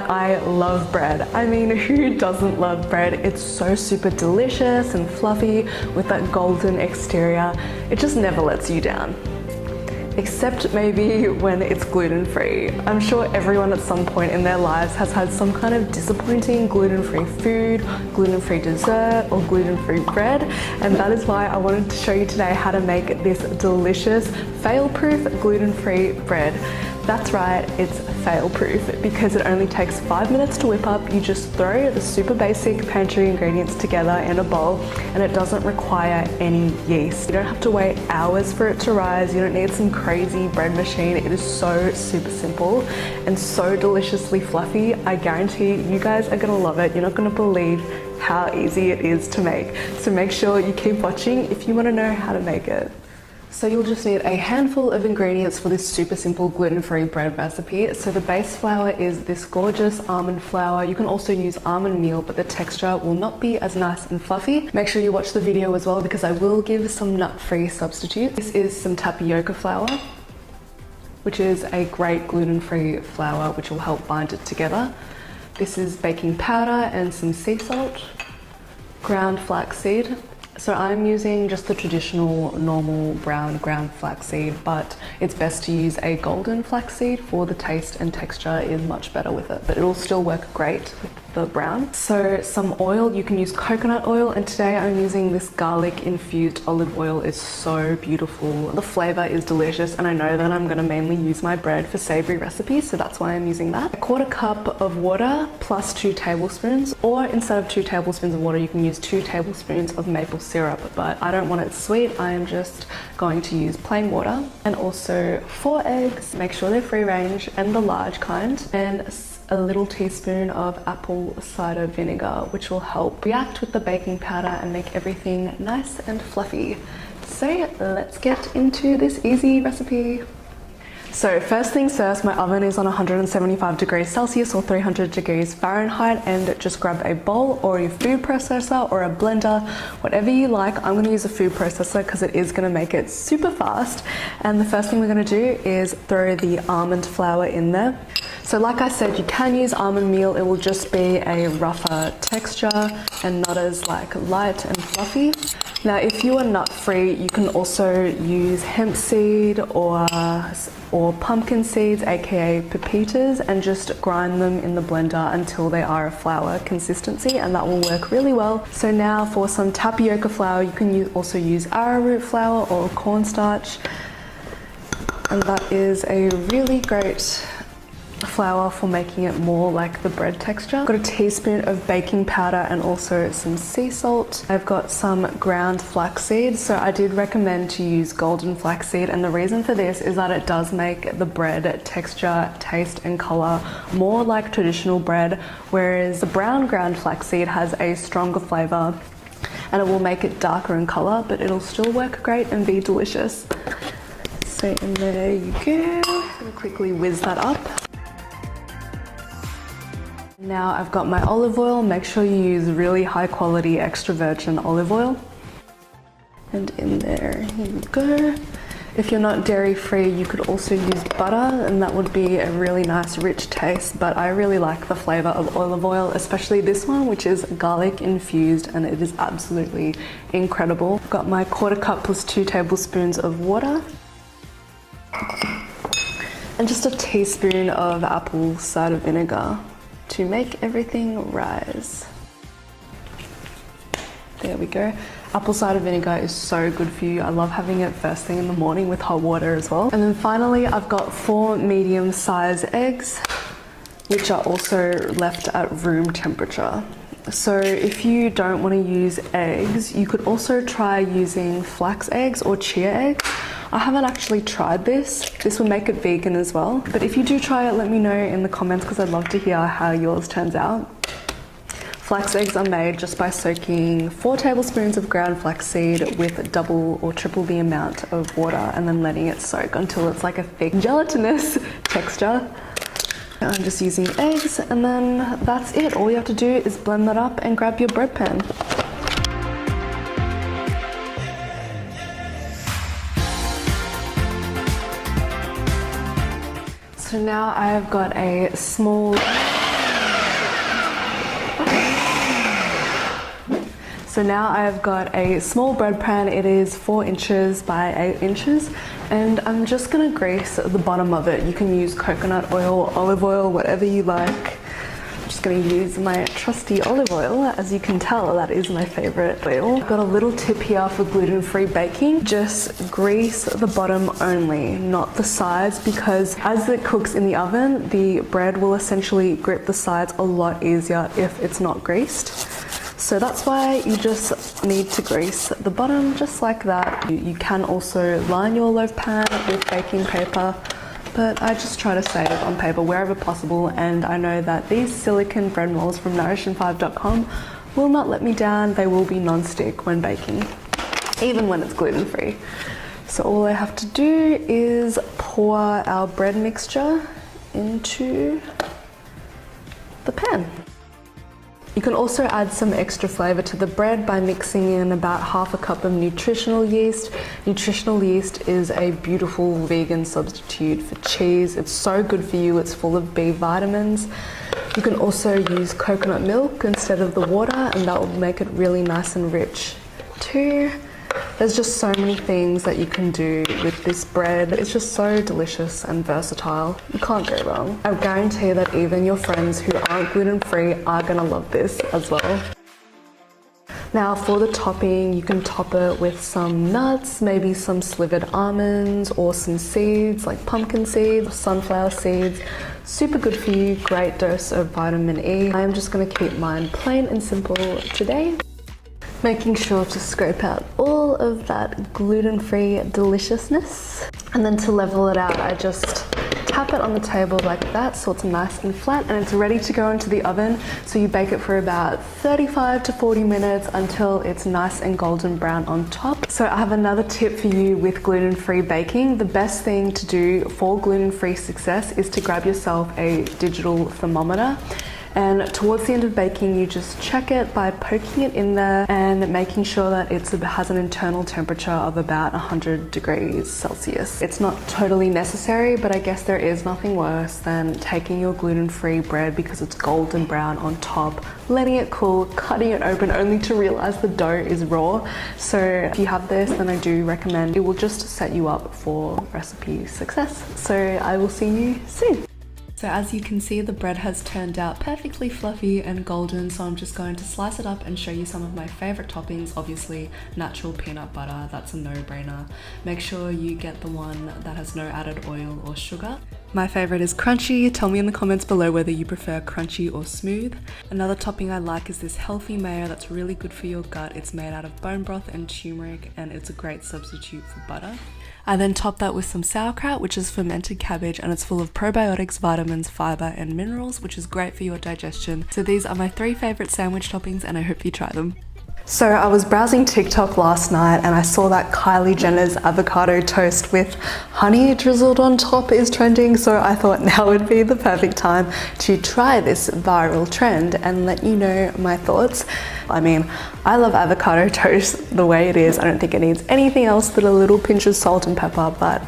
that I love bread. I mean, who doesn't love bread? It's so super delicious and fluffy with that golden exterior. It just never lets you down. Except maybe when it's gluten-free. I'm sure everyone at some point in their lives has had some kind of disappointing gluten-free food, gluten-free dessert, or gluten-free bread, and that is why I wanted to show you today how to make this delicious, fail-proof gluten-free bread. That's right, it's fail-proof because it only takes 5 minutes to whip up. You just throw the super basic pantry ingredients together in a bowl, and it doesn't require any yeast. You don't have to wait hours for it to rise. You don't need some crazy bread machine. It is so super simple and so deliciously fluffy. I guarantee you guys are gonna love it. You're not gonna believe how easy it is to make. So make sure you keep watching if you wanna know how to make it. So you'll just need a handful of ingredients for this super simple gluten-free bread recipe. So the base flour is this gorgeous almond flour. You can also use almond meal, but the texture will not be as nice and fluffy. Make sure you watch the video as well because I will give some nut-free substitutes. This is some tapioca flour, which is a great gluten-free flour which will help bind it together. This is baking powder and some sea salt, ground flaxseed. So I'm using just the traditional normal brown ground flaxseed, but it's best to use a golden flaxseed for the taste and texture is much better with it, but it'll still work great with the brown. So some oil, you can use coconut oil, and today I'm using this garlic infused olive oil. It's so beautiful. The flavor is delicious, and I know that I'm gonna mainly use my bread for savory recipes, so that's why I'm using that. 1/4 cup of water plus 2 tablespoons, or instead of 2 tablespoons of water, you can use 2 tablespoons of maple syrup, but I don't want it sweet. I am just going to use plain water, and also 4 eggs. Make sure they're free range and the large kind, and a little teaspoon of apple cider vinegar, which will help react with the baking powder and make everything nice and fluffy. So let's get into this easy recipe. So first things first, my oven is on 175 degrees Celsius or 300 degrees Fahrenheit, and just grab a bowl or your food processor or a blender, whatever you like. I'm gonna use a food processor because it is gonna make it super fast. And the first thing we're gonna do is throw the almond flour in there. So like I said, you can use almond meal. It will just be a rougher texture and not as like light and fluffy. Now, if you are nut free, you can also use hemp seed or pumpkin seeds, aka pepitas, and just grind them in the blender until they are a flour consistency, and that will work really well. So now for some tapioca flour, you can also use arrowroot flour or cornstarch, and that is a really great flour for making it more like the bread texture. I've got a teaspoon of baking powder and also some sea salt. I've got some ground flaxseed, so I did recommend to use golden flaxseed, and the reason for this is that it does make the bread texture, taste and color more like traditional bread, whereas the brown ground flaxseed has a stronger flavor and it will make it darker in color, but it'll still work great and be delicious. So in there you go. I'm gonna quickly whiz that up. Now I've got my olive oil. Make sure you use really high quality extra virgin olive oil. And in there you go. If you're not dairy free, you could also use butter, and that would be a really nice rich taste, but I really like the flavor of olive oil, especially this one, which is garlic infused, and it is absolutely incredible. I've got my 1/4 cup plus 2 tablespoons of water. And just a teaspoon of apple cider vinegar to make everything rise. There we go. Apple cider vinegar is so good for you. I love having it first thing in the morning with hot water as well. And then finally, I've got 4 medium-sized eggs, which are also left at room temperature. So if you don't want to use eggs, you could also try using flax eggs or chia eggs. I haven't actually tried this. This will make it vegan as well. But if you do try it, let me know in the comments because I'd love to hear how yours turns out. Flax eggs are made just by soaking 4 tablespoons of ground flaxseed with double or triple the amount of water and then letting it soak until it's like a thick gelatinous texture. I'm just using eggs, and then that's it. All you have to do is blend that up and grab your bread pan. So now I've got a small So now I've got a small bread pan. It is 4 inches by 8 inches, and I'm just gonna grease the bottom of it. You can use coconut oil, olive oil, whatever you like. I'm just gonna use my trusty olive oil. As you can tell, that is my favorite oil. I've got a little tip here for gluten-free baking. Just grease the bottom only, not the sides, because as it cooks in the oven, the bread will essentially grip the sides a lot easier if it's not greased. So that's why you just need to grease the bottom just like that. You can also line your loaf pan with baking paper, but I just try to save on paper wherever possible, and I know that these silicone bread molds from nourishand5.com will not let me down. They will be non-stick when baking, even when it's gluten-free. So all I have to do is pour our bread mixture into the pan. You can also add some extra flavor to the bread by mixing in about half a cup of nutritional yeast. Nutritional yeast is a beautiful vegan substitute for cheese. It's so good for you. It's full of B vitamins. You can also use coconut milk instead of the water, and that will make it really nice and rich too. There's just so many things that you can do with this bread. It's just so delicious and versatile. You can't go wrong. I guarantee that even your friends who aren't gluten-free are gonna love this as well. Now for the topping, you can top it with some nuts, maybe some slivered almonds or some seeds like pumpkin seeds, sunflower seeds. Super good for you, great dose of vitamin E. I'm just gonna keep mine plain and simple today. Making sure to scrape out all of that gluten-free deliciousness. And then to level it out, I just tap it on the table like that so it's nice and flat, and it's ready to go into the oven. So you bake it for about 35 to 40 minutes until it's nice and golden brown on top. So I have another tip for you with gluten-free baking. The best thing to do for gluten-free success is to grab yourself a digital thermometer. And towards the end of baking, you just check it by poking it in there and making sure that it has an internal temperature of about 100 degrees Celsius. It's not totally necessary, but I guess there is nothing worse than taking your gluten-free bread because it's golden brown on top, letting it cool, cutting it open only to realize the dough is raw. So if you have this, then I do recommend. It will just set you up for recipe success. So I will see you soon. So as you can see, the bread has turned out perfectly fluffy and golden, so I'm just going to slice it up and show you some of my favorite toppings. Obviously, natural peanut butter, that's a no-brainer. Make sure you get the one that has no added oil or sugar. My favorite is crunchy. Tell me in the comments below whether you prefer crunchy or smooth. Another topping I like is this healthy mayo that's really good for your gut. It's made out of bone broth and turmeric, and it's a great substitute for butter. I then top that with some sauerkraut, which is fermented cabbage, and it's full of probiotics, vitamins, fiber, and minerals, which is great for your digestion. So these are my 3 favorite sandwich toppings, and I hope you try them. So I was browsing TikTok last night and I saw that Kylie Jenner's avocado toast with honey drizzled on top is trending, so I thought now would be the perfect time to try this viral trend and let you know my thoughts. I mean, I love avocado toast the way it is. I don't think it needs anything else but a little pinch of salt and pepper, but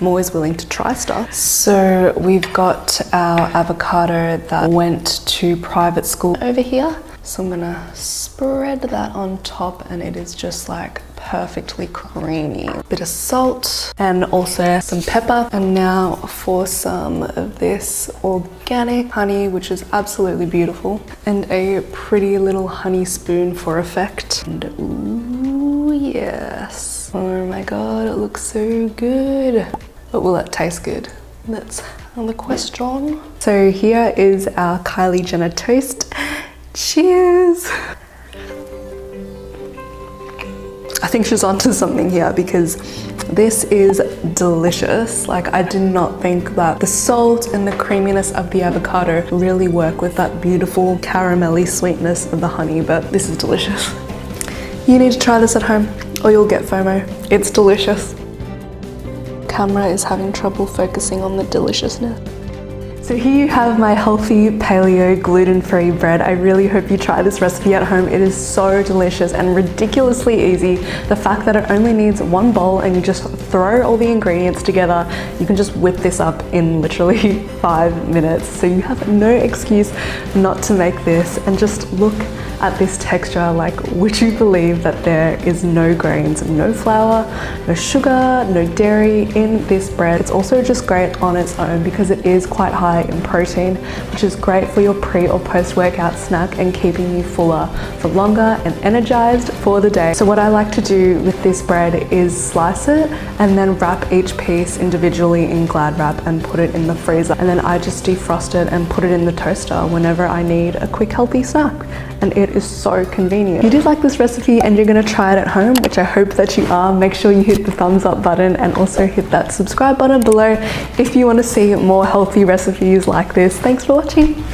I'm always willing to try stuff. So we've got our avocado that went to private school over here. So I'm gonna spread that on top, and it is just like perfectly creamy. Bit of salt and also some pepper. And now for some of this organic honey, which is absolutely beautiful, and a pretty little honey spoon for effect. And ooh, yes. Oh my God, it looks so good. But will it taste good? That's the question. So here is our Kylie Jenner toast. Cheers! I think she's onto something here because this is delicious. Like, I did not think that the salt and the creaminess of the avocado really work with that beautiful caramelly sweetness of the honey, but this is delicious. You need to try this at home or you'll get FOMO. It's delicious. Camera is having trouble focusing on the deliciousness. So here you have my healthy paleo gluten-free bread. I really hope you try this recipe at home. It is so delicious and ridiculously easy. The fact that it only needs 1 bowl and you just throw all the ingredients together, you can just whip this up in literally 5 minutes. So you have no excuse not to make this, and just look at this texture, like, would you believe that there is no grains, no flour, no sugar, no dairy in this bread? It's also just great on its own because it is quite high in protein, which is great for your pre or post-workout snack and keeping you fuller for longer and energized for the day. So what I like to do with this bread is slice it and then wrap each piece individually in Glad wrap and put it in the freezer. And then I just defrost it and put it in the toaster whenever I need a quick healthy snack. And it is so convenient. If you did like this recipe and you're gonna try it at home, which I hope that you are, make sure you hit the thumbs up button and also hit that subscribe button below if you want to see more healthy recipes like this. Thanks for watching.